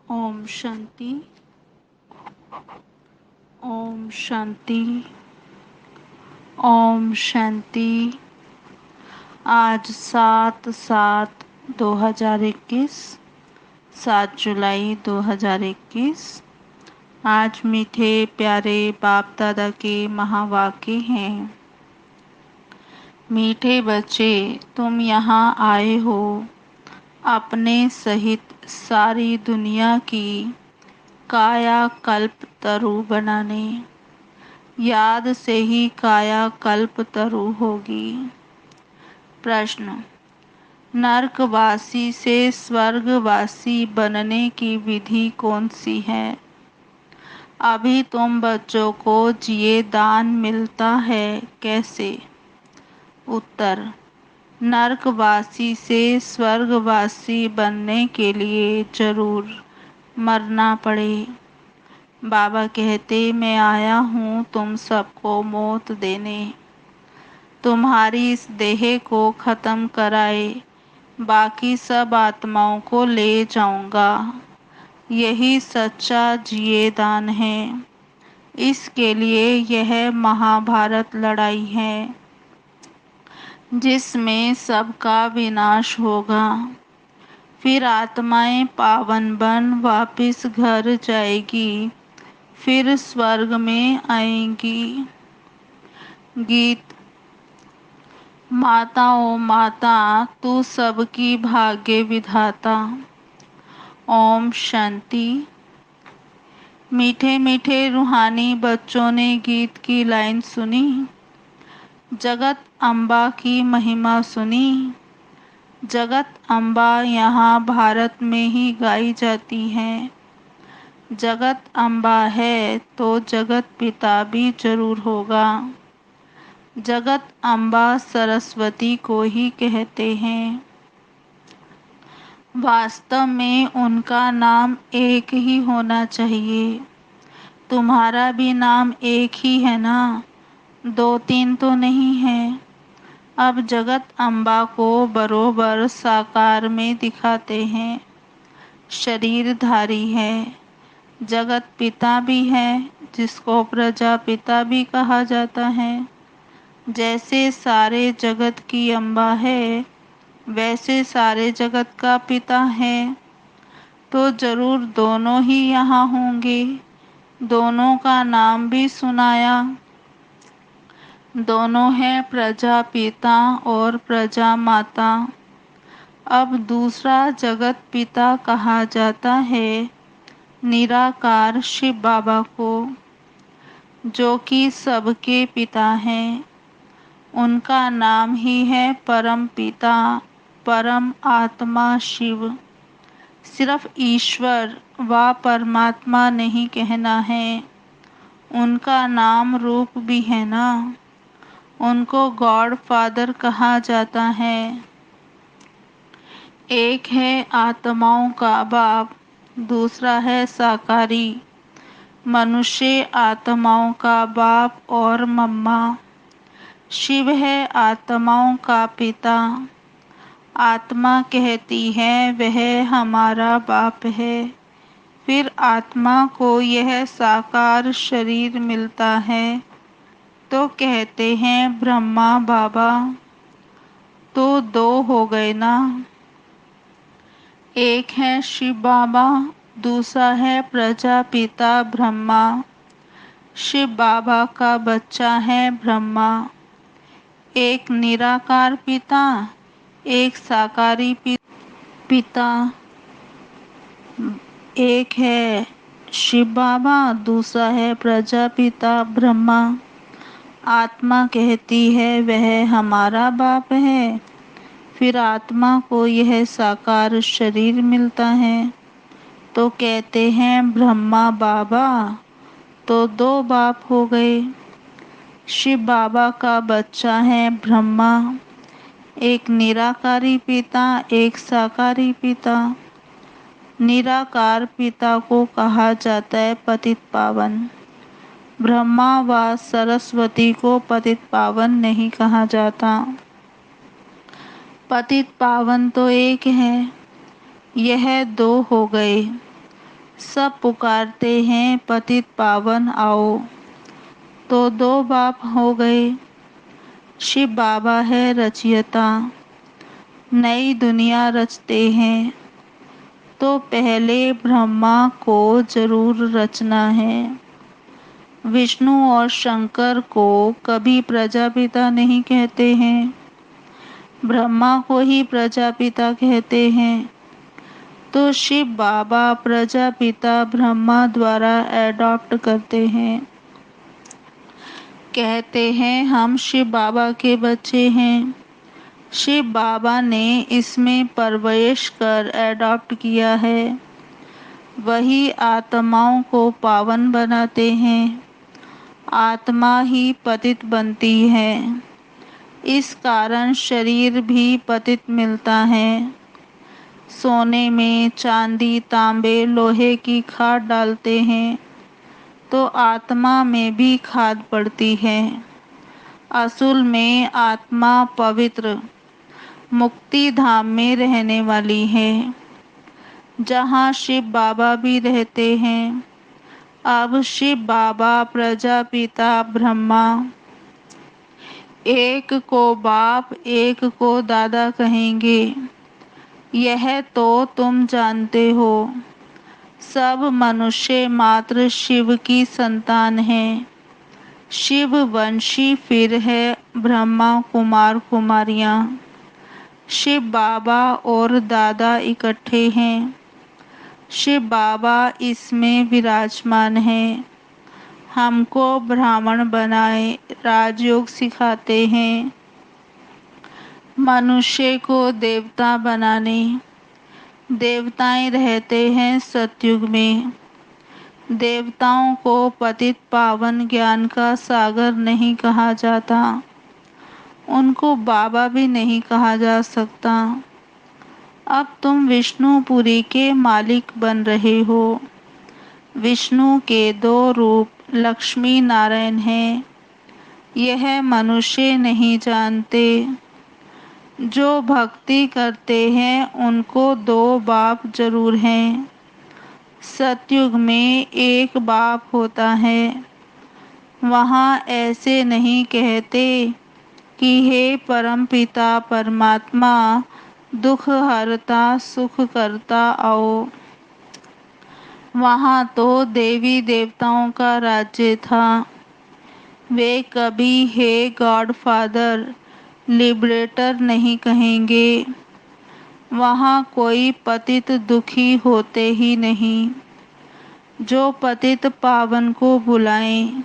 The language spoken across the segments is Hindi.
ओम शांति। ओम शांति। ओम शांति। आज 7/7/2021, 7 जुलाई 2021। आज मीठे प्यारे बाप दादा के महावाक्य हैं। मीठे बच्चे, तुम यहाँ आए हो अपने सहित सारी दुनिया की काया कल्प तरु बनाने। याद से ही काया कल्प तरु होगी। प्रश्न: नरकवासी से स्वर्गवासी बनने की विधि कौन सी है? अभी तुम बच्चों को जिए दान मिलता है, कैसे? उत्तर: नरकवासी से स्वर्गवासी बनने के लिए जरूर मरना पड़े। बाबा कहते, मैं आया हूँ तुम सबको मौत देने, तुम्हारी इस देह को खत्म कराए बाकी सब आत्माओं को ले जाऊंगा। यही सच्चा जिए दान है। इसके लिए यह महाभारत लड़ाई है जिसमें सबका विनाश होगा। फिर आत्माएं पावन बन वापिस घर जाएगी, फिर स्वर्ग में आएंगी। गीत। माता ओ माता, तू सबकी भाग्य विधाता। ओम शांति। मीठे मीठे रूहानी बच्चों ने गीत की लाइन सुनी, जगत अम्बा की महिमा सुनी। जगत अम्बा यहाँ भारत में ही गाई जाती है। जगत अम्बा है तो जगत पिता भी जरूर होगा। जगत अम्बा सरस्वती को ही कहते हैं। वास्तव में उनका नाम एक ही होना चाहिए। तुम्हारा भी नाम एक ही है ना, 2-3 तो नहीं है। अब जगत अम्बा को बरोबर साकार में दिखाते हैं। शरीरधारी है। जगत पिता भी है, जिसको प्रजापिता भी कहा जाता है। जैसे सारे जगत की अम्बा है, वैसे सारे जगत का पिता है। तो जरूर दोनों ही यहाँ होंगे। दोनों का नाम भी सुनाया। दोनों है प्रजापिता और प्रजा माता। अब दूसरा जगत पिता कहा जाता है निराकार शिव बाबा को, जो कि सबके पिता हैं। उनका नाम ही है परम पिता, परम आत्मा शिव। सिर्फ ईश्वर व परमात्मा नहीं कहना है, उनका नाम रूप भी है ना। उनको गॉड फादर कहा जाता है। एक है आत्माओं का बाप, दूसरा है साकारी। मनुष्य आत्माओं का बाप और मम्मा। शिव है आत्माओं का पिता। आत्मा कहती है वह हमारा बाप है। फिर आत्मा को यह साकार शरीर मिलता है तो कहते हैं ब्रह्मा बाबा। तो 2 हो गए ना। एक है शिव बाबा, दूसरा है प्रजापिता ब्रह्मा। शिव बाबा का बच्चा है ब्रह्मा। एक निराकार पिता, एक साकारी पिता। एक है शिव बाबा, दूसरा है प्रजापिता ब्रह्मा। आत्मा कहती है वह हमारा बाप है। फिर आत्मा को यह साकार शरीर मिलता है तो कहते हैं ब्रह्मा बाबा। तो 2 बाप हो गए। शिव बाबा का बच्चा है ब्रह्मा। एक निराकारी पिता, एक साकारी पिता। निराकार पिता को कहा जाता है पतित पावन। ब्रह्मा व सरस्वती को पतित पावन नहीं कहा जाता। पतित पावन तो एक है। यह 2 हो गए। सब पुकारते हैं पतित पावन आओ। तो दो बाप हो गए। शिव बाबा है रचयिता, नई दुनिया रचते हैं। तो पहले ब्रह्मा को जरूर रचना है। विष्णु और शंकर को कभी प्रजापिता नहीं कहते हैं, ब्रह्मा को ही प्रजापिता कहते हैं। तो शिव बाबा प्रजापिता ब्रह्मा द्वारा एडॉप्ट करते हैं। कहते हैं हम शिव बाबा के बच्चे हैं। शिव बाबा ने इसमें परवरिश कर एडॉप्ट किया है। वही आत्माओं को पावन बनाते हैं। आत्मा ही पतित बनती है। इस कारण शरीर भी पतित मिलता है। सोने में चांदी तांबे लोहे की खाद डालते हैं तो आत्मा में भी खाद पड़ती है। असल में आत्मा पवित्र मुक्ति धाम में रहने वाली है, जहाँ शिव बाबा भी रहते हैं। अब शिव बाबा प्रजापिता ब्रह्मा एक को बाप एक को दादा कहेंगे, यह तो तुम जानते हो। सब मनुष्य मात्र शिव की संतान हैं। शिव वंशी फिर है ब्रह्मा कुमार कुमारियाँ। शिव बाबा और दादा इकट्ठे हैं। शिव बाबा इसमें विराजमान हैं। हमको ब्राह्मण बनाए राजयोग सिखाते हैं। मनुष्य को देवता बनाने। देवताएं रहते हैं सतयुग में। देवताओं को पतित पावन ज्ञान का सागर नहीं कहा जाता। उनको बाबा भी नहीं कहा जा सकता। अब तुम विष्णुपुरी के मालिक बन रहे हो। विष्णु के दो रूप लक्ष्मी नारायण हैं। यह मनुष्य नहीं जानते। जो भक्ति करते हैं उनको दो बाप जरूर हैं। सतयुग में एक बाप होता है। वहाँ ऐसे नहीं कहते कि हे परमपिता परमात्मा दुख हरता सुख करता आओ। वहाँ तो देवी देवताओं का राज्य था। वे कभी हे गॉड फादर लिबरेटर नहीं कहेंगे। वहाँ कोई पतित दुखी होते ही नहीं। जो पतित पावन को बुलाएं।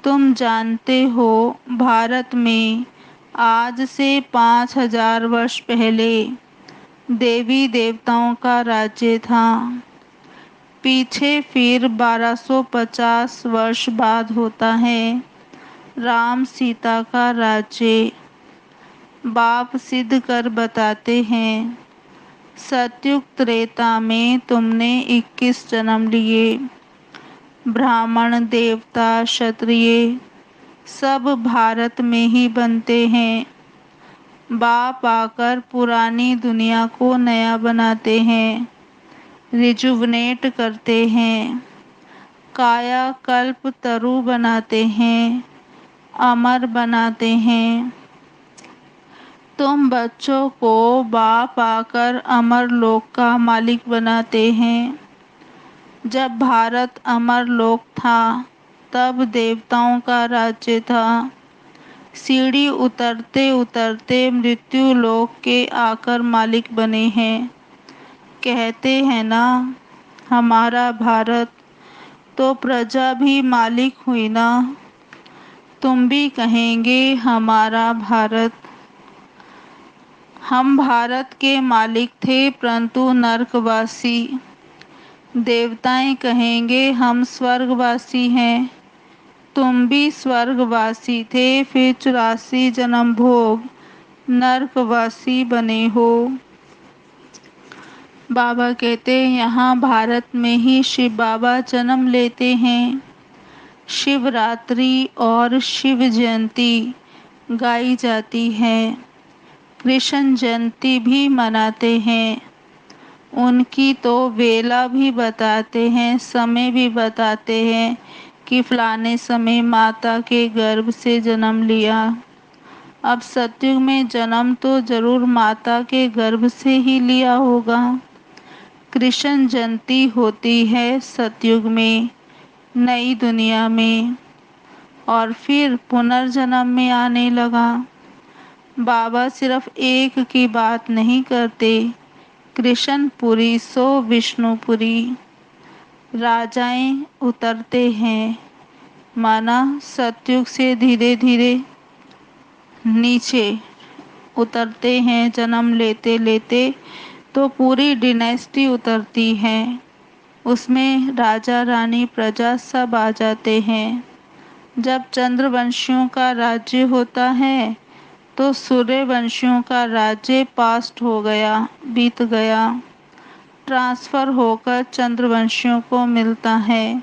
तुम जानते हो भारत में आज से 5000 वर्ष पहले देवी देवताओं का राज्य था। पीछे फिर 1250 वर्ष बाद होता है राम सीता का राज्य। बाप सिद्ध कर बताते हैं सतयुग त्रेता में तुमने 21 जन्म लिए। ब्राह्मण देवता क्षत्रिय सब भारत में ही बनते हैं। बाप आकर पुरानी दुनिया को नया बनाते हैं, रिजुवनेट करते हैं, काया कल्प तरु बनाते हैं, अमर बनाते हैं। तुम बच्चों को बाप आकर अमर लोक का मालिक बनाते हैं। जब भारत अमर लोक था तब देवताओं का राज्य था। सीढ़ी उतरते उतरते मृत्यु लोक के आकर मालिक बने हैं। कहते हैं ना हमारा भारत, तो प्रजा भी मालिक हुई ना। तुम भी कहेंगे हमारा भारत। हम भारत के मालिक थे परंतु नरकवासी। देवताएं कहेंगे हम स्वर्गवासी हैं। तुम भी स्वर्गवासी थे फिर 84 जन्म भोग नरकवासी बने हो। बाबा कहते यहाँ भारत में ही शिव बाबा जन्म लेते हैं। शिवरात्रि और शिव जयंती गाई जाती है। कृष्ण जयंती भी मनाते हैं। उनकी तो वेला भी बताते हैं, समय भी बताते हैं कि फलाने समय माता के गर्भ से जन्म लिया। अब सतयुग में जन्म तो जरूर माता के गर्भ से ही लिया होगा। कृष्ण जयंती होती है सतयुग में, नई दुनिया में, और फिर पुनर्जन्म में आने लगा। बाबा सिर्फ एक की बात नहीं करते, कृष्णपुरी सो विष्णुपुरी। राजाएं उतरते हैं, माना सतयुग से धीरे धीरे नीचे उतरते हैं, जन्म लेते लेते तो पूरी डिनेस्टी उतरती है। उसमें राजा रानी प्रजा सब आ जाते हैं। जब चंद्रवंशियों का राज्य होता है तो सूर्यवंशियों का राज्य पास्ट हो गया, बीत गया, ट्रांसफर होकर चंद्रवंशियों को मिलता है,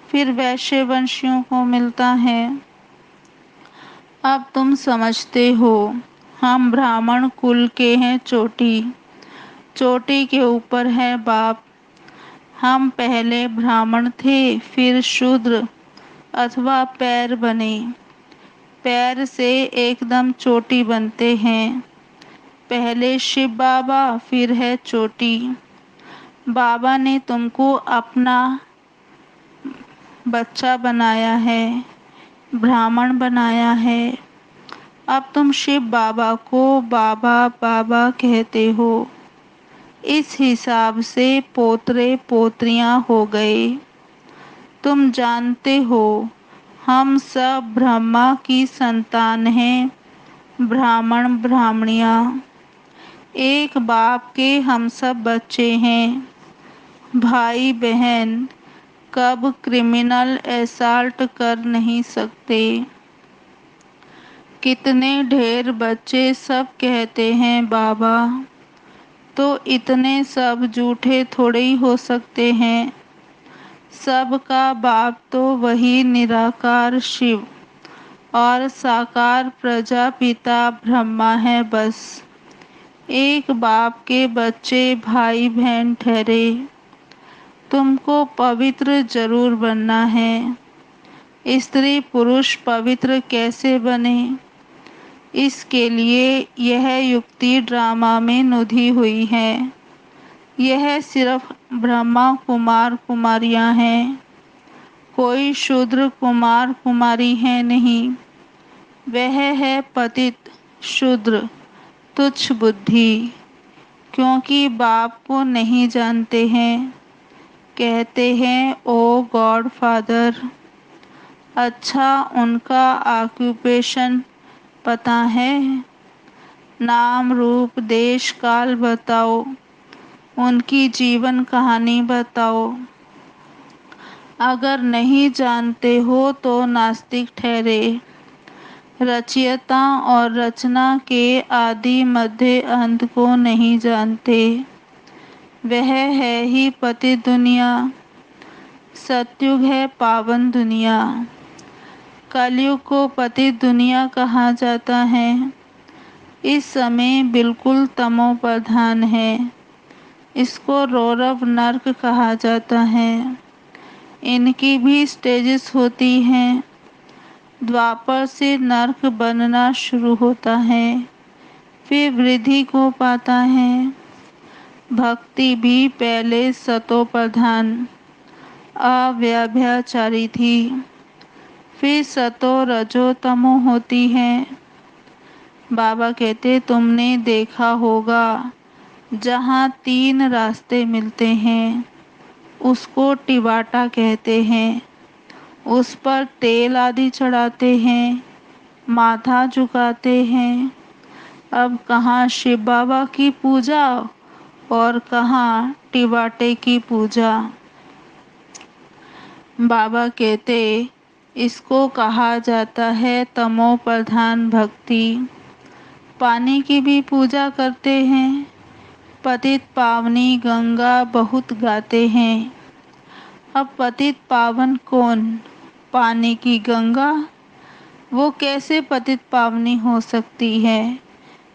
फिर वैश्य वंशियों को मिलता है। अब तुम समझते हो, हम ब्राह्मण कुल के हैं चोटी, चोटी के ऊपर है बाप। हम पहले ब्राह्मण थे, फिर शूद्र अथवा पैर बने, पैर से एकदम चोटी बनते हैं। पहले शिव बाबा, फिर है चोटी। बाबा ने तुमको अपना बच्चा बनाया है, ब्राह्मण बनाया है। अब तुम शिव बाबा को बाबा बाबा कहते हो। इस हिसाब से पोतरे पोत्रियां हो गए। तुम जानते हो, हम सब ब्रह्मा की संतान हैं, ब्राह्मण ब्राह्मणियां। एक बाप के हम सब बच्चे हैं, भाई बहन कब क्रिमिनल असॉल्ट कर नहीं सकते। कितने ढेर बच्चे सब कहते हैं बाबा, तो इतने सब झूठे थोड़े ही हो सकते हैं। सबका बाप तो वही निराकार शिव और साकार प्रजापिता ब्रह्मा है बस। एक बाप के बच्चे भाई बहन ठहरे। तुमको पवित्र जरूर बनना है। स्त्री पुरुष पवित्र कैसे बने, इसके लिए यह युक्ति ड्रामा में नुदी हुई है। यह सिर्फ ब्रह्मा कुमार कुमारियां हैं, कोई शूद्र कुमार कुमारी है नहीं। वह है पतित शूद्र तुच्छ बुद्धि, क्योंकि बाप को नहीं जानते हैं। कहते हैं ओ गॉड फादर। अच्छा, उनका ऑक्यूपेशन पता है? नाम रूप देश काल बताओ, उनकी जीवन कहानी बताओ। अगर नहीं जानते हो तो नास्तिक ठहरे। रचयिता और रचना के आदि मध्य अंत को नहीं जानते। वह है ही पतित दुनिया। सतयुग है पावन दुनिया। कलयुग को पतित दुनिया कहा जाता है। इस समय बिल्कुल तमो प्रधान है। इसको रौरव नर्क कहा जाता है। इनकी भी स्टेजेस होती हैं। द्वापर से नर्क बनना शुरू होता है, फिर वृद्धि को पाता है। भक्ति भी पहले सतो प्रधान अव्यभिचारी थी, फिर सतो रजो तमो होती है। बाबा कहते तुमने देखा होगा, जहाँ 3 रास्ते मिलते हैं उसको टिवाटा कहते हैं। उस पर तेल आदि चढ़ाते हैं, माथा झुकाते हैं। अब कहाँ शिव बाबा की पूजा और कहाँ टिवाटे की पूजा। बाबा कहते इसको कहा जाता है तमो प्रधान भक्ति। पानी की भी पूजा करते हैं। पतित पावनी गंगा बहुत गाते हैं। अब पतित पावन कौन? पानी की गंगा? वो कैसे पतित पावनी हो सकती है?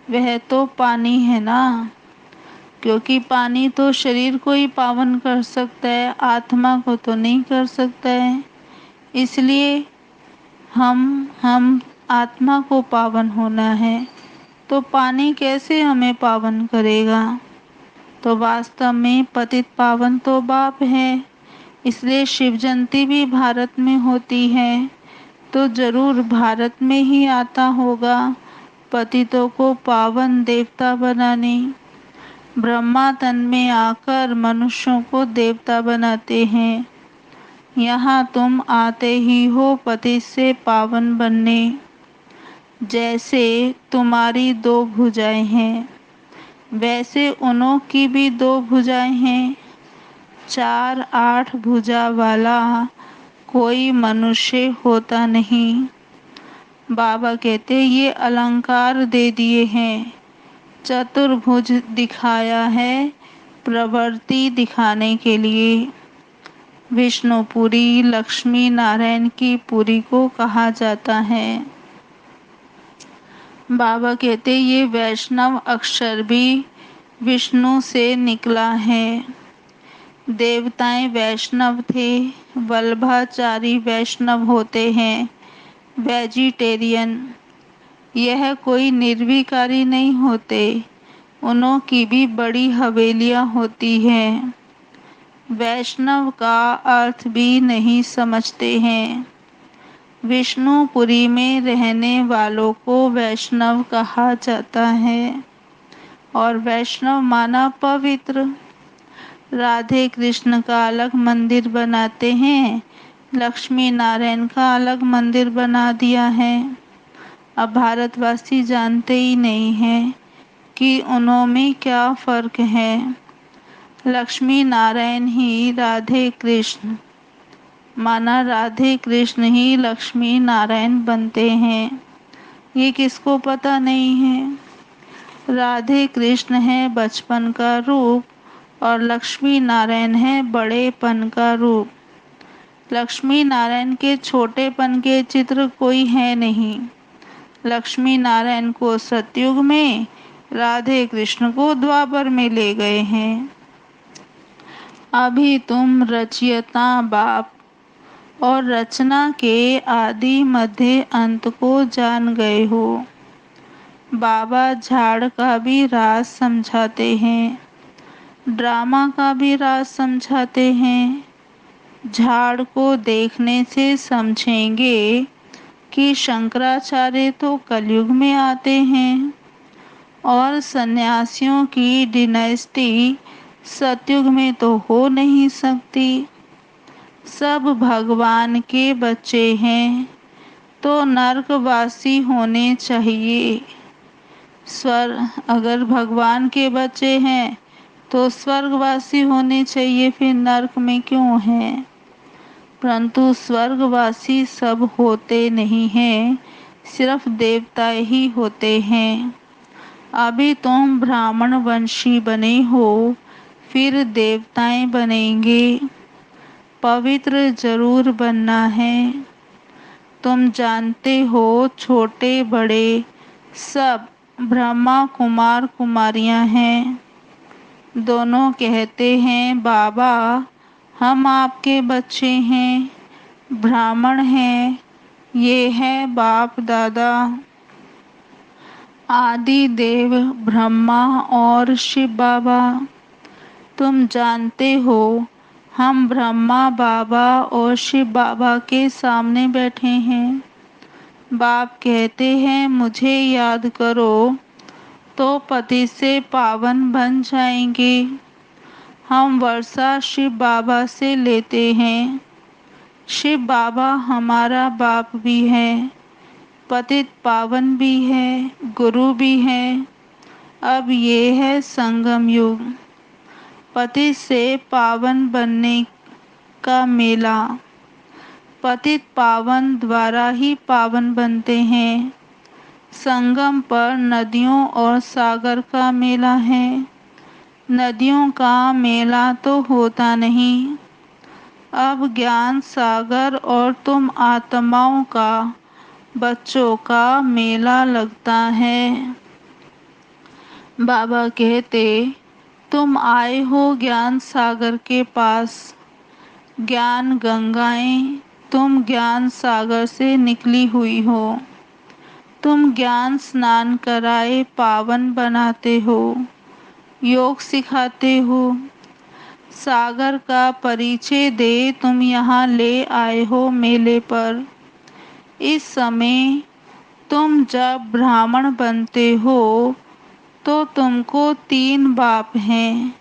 वह तो पानी है ना। क्योंकि पानी तो शरीर को ही पावन कर सकता है, आत्मा को तो नहीं कर सकता है। इसलिए हम आत्मा को पावन होना है, तो पानी कैसे हमें पावन करेगा? तो वास्तव में पतित पावन तो बाप है। इसलिए शिव जयंती भी भारत में होती है, तो जरूर भारत में ही आता होगा पतितों को पावन देवता बनाने। ब्रह्मा तन में आकर मनुष्यों को देवता बनाते हैं। यहाँ तुम आते ही हो पति से पावन बनने। जैसे तुम्हारी दो भुजाएं हैं, वैसे उन्हों की भी दो भुजाएं हैं। 4-8 भुजा वाला कोई मनुष्य होता नहीं। बाबा कहते ये अलंकार दे दिए हैं, चतुर्भुज दिखाया है प्रवृत्ति दिखाने के लिए। विष्णुपुरी लक्ष्मी नारायण की पुरी को कहा जाता है। बाबा कहते ये वैष्णव अक्षर भी विष्णु से निकला है। देवताएं वैष्णव थे, वल्लभाचारी वैष्णव होते हैं, वेजिटेरियन। यह कोई निर्विकारी नहीं होते, उन्हों की भी बड़ी हवेलियां होती हैं। वैष्णव का अर्थ भी नहीं समझते हैं। विष्णुपुरी में रहने वालों को वैष्णव कहा जाता है, और वैष्णव माना पवित्र। राधे कृष्ण का अलग मंदिर बनाते हैं, लक्ष्मी नारायण का अलग मंदिर बना दिया है। अब भारतवासी जानते ही नहीं हैं कि उन्हों में क्या फर्क है। लक्ष्मी नारायण ही राधे कृष्ण माना, राधे कृष्ण ही लक्ष्मी नारायण बनते हैं। ये किसको पता नहीं है। राधे कृष्ण है बचपन का रूप, और लक्ष्मी नारायण है बड़ेपन का रूप। लक्ष्मी नारायण के छोटेपन के चित्र कोई है नहीं। लक्ष्मी नारायण को सतयुग में, राधे कृष्ण को द्वापर में ले गए हैं। अभी तुम रचयिता बाप और रचना के आदि मध्य अंत को जान गए हो। बाबा झाड़ का भी राज समझाते हैं, ड्रामा का भी राज समझाते हैं। झाड़ को देखने से समझेंगे कि शंकराचार्य तो कलयुग में आते हैं, और सन्यासियों की डिनास्टी सतयुग में तो हो नहीं सकती। सब भगवान के बच्चे हैं, तो नरकवासी होने चाहिए। अगर भगवान के बच्चे हैं तो स्वर्गवासी होने चाहिए, फिर नरक में क्यों हैं? परंतु स्वर्गवासी सब होते नहीं हैं, सिर्फ देवता ही होते हैं। अभी तुम ब्राह्मण वंशी बने हो, फिर देवताएं बनेंगे। पवित्र जरूर बनना है। तुम जानते हो छोटे बड़े सब ब्रह्मा कुमार कुमारियां हैं। दोनों कहते हैं बाबा हम आपके बच्चे हैं, ब्राह्मण हैं। ये है बाप दादा आदि देव ब्रह्मा और शिव बाबा। तुम जानते हो हम ब्रह्मा बाबा और शिव बाबा के सामने बैठे हैं। बाप कहते हैं मुझे याद करो तो पति से पावन बन जाएंगे। हम वर्षा शिव बाबा से लेते हैं। शिव बाबा हमारा बाप भी है, पतित पावन भी है, गुरु भी है। अब ये है संगम युग, पति से पावन बनने का मेला। पतित पावन द्वारा ही पावन बनते हैं। संगम पर नदियों और सागर का मेला है। नदियों का मेला तो होता नहीं। अब ज्ञान सागर और तुम आत्माओं का, बच्चों का मेला लगता है। बाबा कहते तुम आए हो ज्ञान सागर के पास, ज्ञान गंगाएं तुम ज्ञान सागर से निकली हुई हो। तुम ज्ञान स्नान कराए पावन बनाते हो, योग सिखाते हो। सागर का परिचय दे तुम यहाँ ले आए हो मेले पर। इस समय तुम जब ब्राह्मण बनते हो तो तुमको तीन बाप हैं,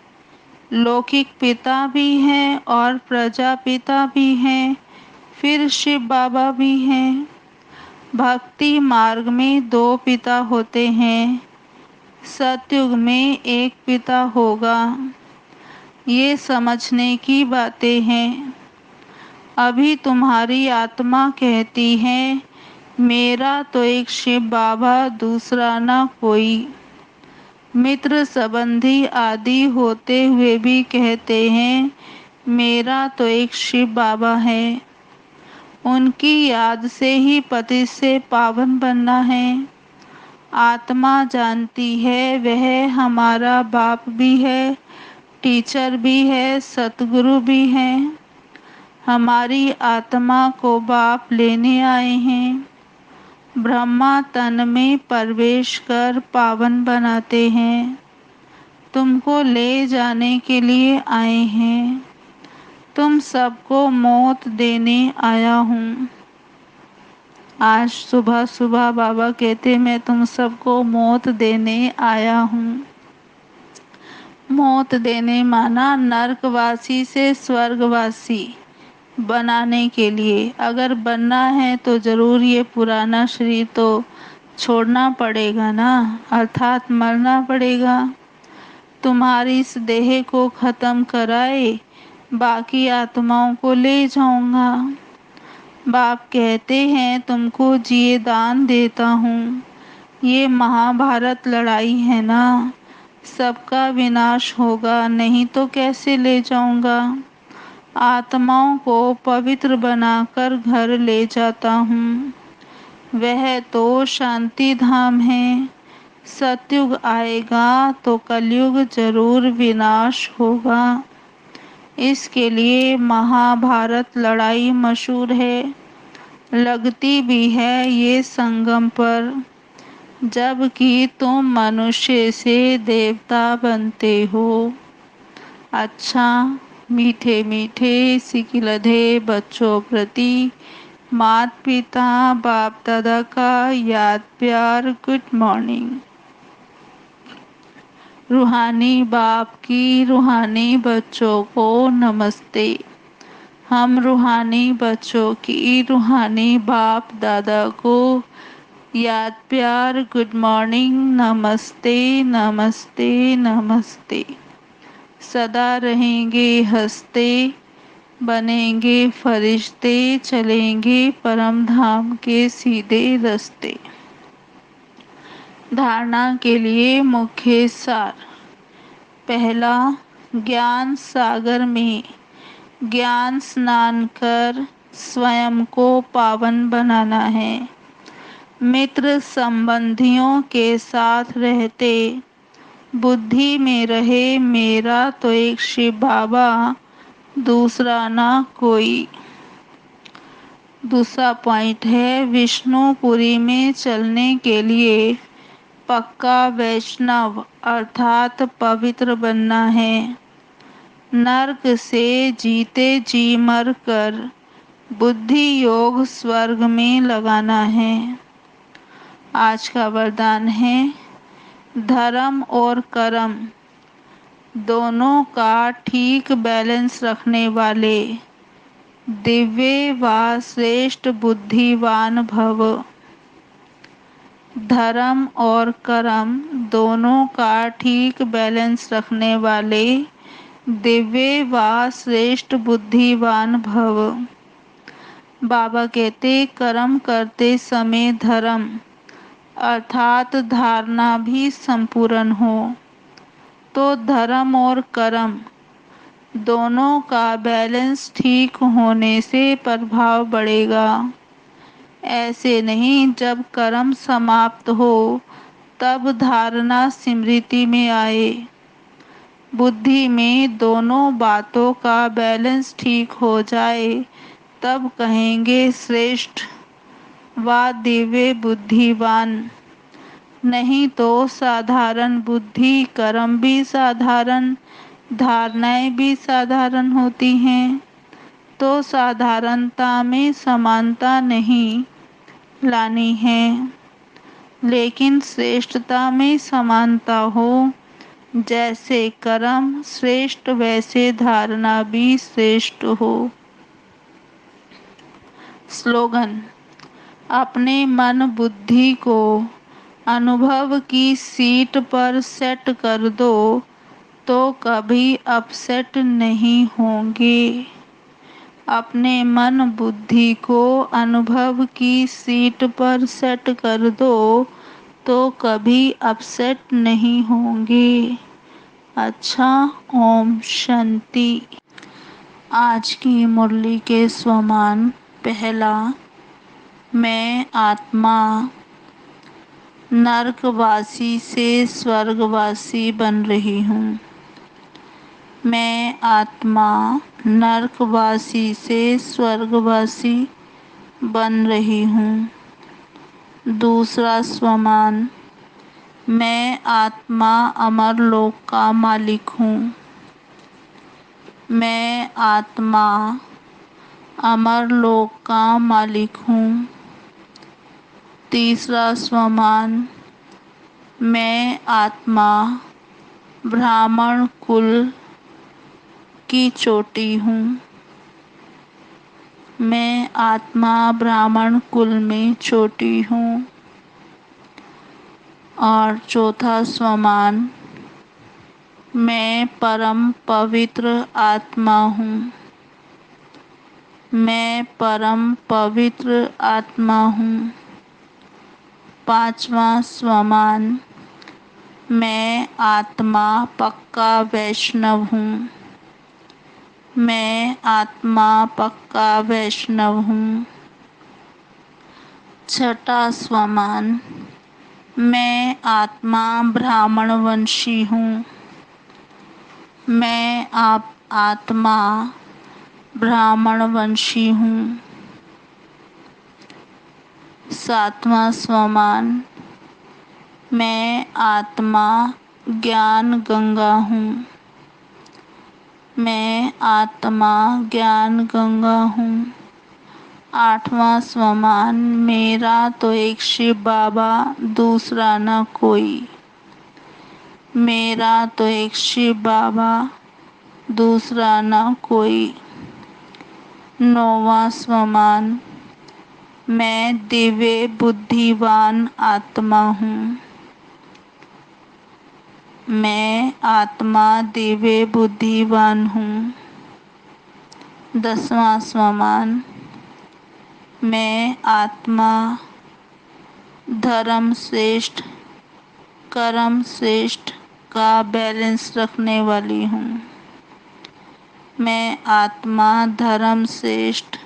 लौकिक पिता भी हैं और प्रजापिता भी हैं, फिर शिव बाबा भी हैं। भक्ति मार्ग में दो पिता होते हैं, सतयुग में एक पिता होगा। ये समझने की बातें हैं। अभी तुम्हारी आत्मा कहती है मेरा तो एक शिव बाबा दूसरा ना कोई। मित्र संबंधी आदि होते हुए भी कहते हैं मेरा तो एक शिव बाबा है। उनकी याद से ही पति से पावन बनना है। आत्मा जानती है वह हमारा बाप भी है, टीचर भी है, सतगुरु भी है। हमारी आत्मा को बाप लेने आए हैं। ब्रह्मा तन में प्रवेश कर पावन बनाते हैं। तुमको ले जाने के लिए आए हैं। तुम सबको मौत देने आया हूँ। आज सुबह सुबह बाबा कहते मैं तुम सबको मौत देने आया हूँ। मौत देने माना नरकवासी से स्वर्गवासी बनाने के लिए। अगर बनना है तो जरूर ये पुराना शरीर तो छोड़ना पड़ेगा ना, अर्थात मरना पड़ेगा। तुम्हारी इस देह को खत्म कराए बाकी आत्माओं को ले जाऊंगा। बाप कहते हैं तुमको जिए दान देता हूँ। ये महाभारत लड़ाई है ना, सबका विनाश होगा, नहीं तो कैसे ले जाऊंगा। आत्माओं को पवित्र बनाकर घर ले जाता हूँ। वह तो शांति धाम है। सतयुग आएगा तो कलयुग जरूर विनाश होगा। इसके लिए महाभारत लड़ाई मशहूर है, लगती भी है ये संगम पर। जबकि तुम मनुष्य से देवता बनते हो। अच्छा, मीठे मीठे सिकिलधे बच्चों प्रति माता पिता बाप दादा का याद प्यार गुड मॉर्निंग। रूहानी बाप की रूहानी बच्चों को नमस्ते। हम रूहानी बच्चों की रूहानी बाप दादा को याद प्यार गुड मॉर्निंग, नमस्ते नमस्ते नमस्ते। सदा रहेंगे हंसते, बनेंगे फरिश्ते, चलेंगे परम धाम के सीधे रास्ते। धारणा के लिए मुख्य सार। पहला, ज्ञान सागर में ज्ञान स्नान कर स्वयं को पावन बनाना है। मित्र संबंधियों के साथ रहते बुद्धि में रहे मेरा तो एक शिव बाबा दूसरा ना कोई। दूसरा पॉइंट है विष्णुपुरी में चलने के लिए पक्का वैष्णव अर्थात पवित्र बनना है। नरक से जीते जी मर कर बुद्धि योग स्वर्ग में लगाना है। आज का वरदान है धर्म और कर्म दोनों का ठीक बैलेंस रखने वाले दिव्य व श्रेष्ठ बुद्धिवान भव। धर्म और कर्म दोनों का ठीक बैलेंस रखने वाले दिव्य व श्रेष्ठ बुद्धिवान भव। बाबा कहते कर्म करते समय धर्म अर्थात धारणा भी संपूर्ण हो तो धर्म और कर्म दोनों का बैलेंस ठीक होने से प्रभाव बढ़ेगा। ऐसे नहीं जब कर्म समाप्त हो तब धारणा स्मृति में आए। बुद्धि में दोनों बातों का बैलेंस ठीक हो जाए तब कहेंगे श्रेष्ठ व दिव्य बुद्धिवान। नहीं तो साधारण बुद्धि, कर्म भी साधारण, धारणाएं भी साधारण होती हैं। तो साधारणता में समानता नहीं लानी है, लेकिन श्रेष्ठता में समानता हो। जैसे कर्म श्रेष्ठ वैसे धारणा भी श्रेष्ठ हो। स्लोगन: अपने मन बुद्धि को अनुभव की सीट पर सेट कर दो तो कभी अपसेट नहीं होंगे। अपने मन बुद्धि को अनुभव की सीट पर सेट कर दो तो कभी अपसेट नहीं होंगे। अच्छा, ओम शांति। आज की मुरली के स्वमान: पहला, मैं आत्मा नरकवासी से स्वर्गवासी बन रही हूँ। मैं आत्मा नरकवासी से स्वर्गवासी बन रही हूँ। दूसरा स्वमान: मैं आत्मा अमर लोक का मालिक हूँ। मैं आत्मा अमर लोक का मालिक हूँ। तीसरा स्वमान: मैं आत्मा ब्राह्मण कुल की चोटी हूँ। मैं आत्मा ब्राह्मण कुल में चोटी हूँ। और चौथा स्वमान: मैं परम पवित्र आत्मा हूँ। मैं परम पवित्र आत्मा हूँ। पांचवा स्वमान: मैं आत्मा पक्का वैष्णव हूँ। मैं आत्मा पक्का वैष्णव हूँ। छठा स्वमान: मैं आत्मा ब्राह्मण वंशी हूँ। मैं आत्मा ब्राह्मण वंशी हूँ। सातवां स्वमान: मैं आत्मा ज्ञान गंगा हूँ। मैं आत्मा ज्ञान गंगा हूँ। आठवां स्वमान: मेरा तो एक शिव बाबा, दूसरा न कोई। मेरा तो एक शिव बाबा, दूसरा न कोई। नौवां स्वमान: मैं दिव्य बुद्धिवान आत्मा हूँ। मैं आत्मा दिव्य बुद्धिवान हूँ। 10वां स्वमान: मैं आत्मा धर्म श्रेष्ठ, कर्म श्रेष्ठ का बैलेंस रखने वाली हूँ। मैं आत्मा धर्म श्रेष्ठ,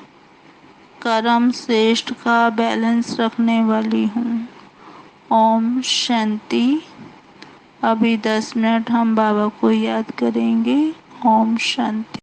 कर्म श्रेष्ठ का बैलेंस रखने वाली हूँ। ओम शांति। अभी 10 मिनट हम बाबा को याद करेंगे। ओम शांति।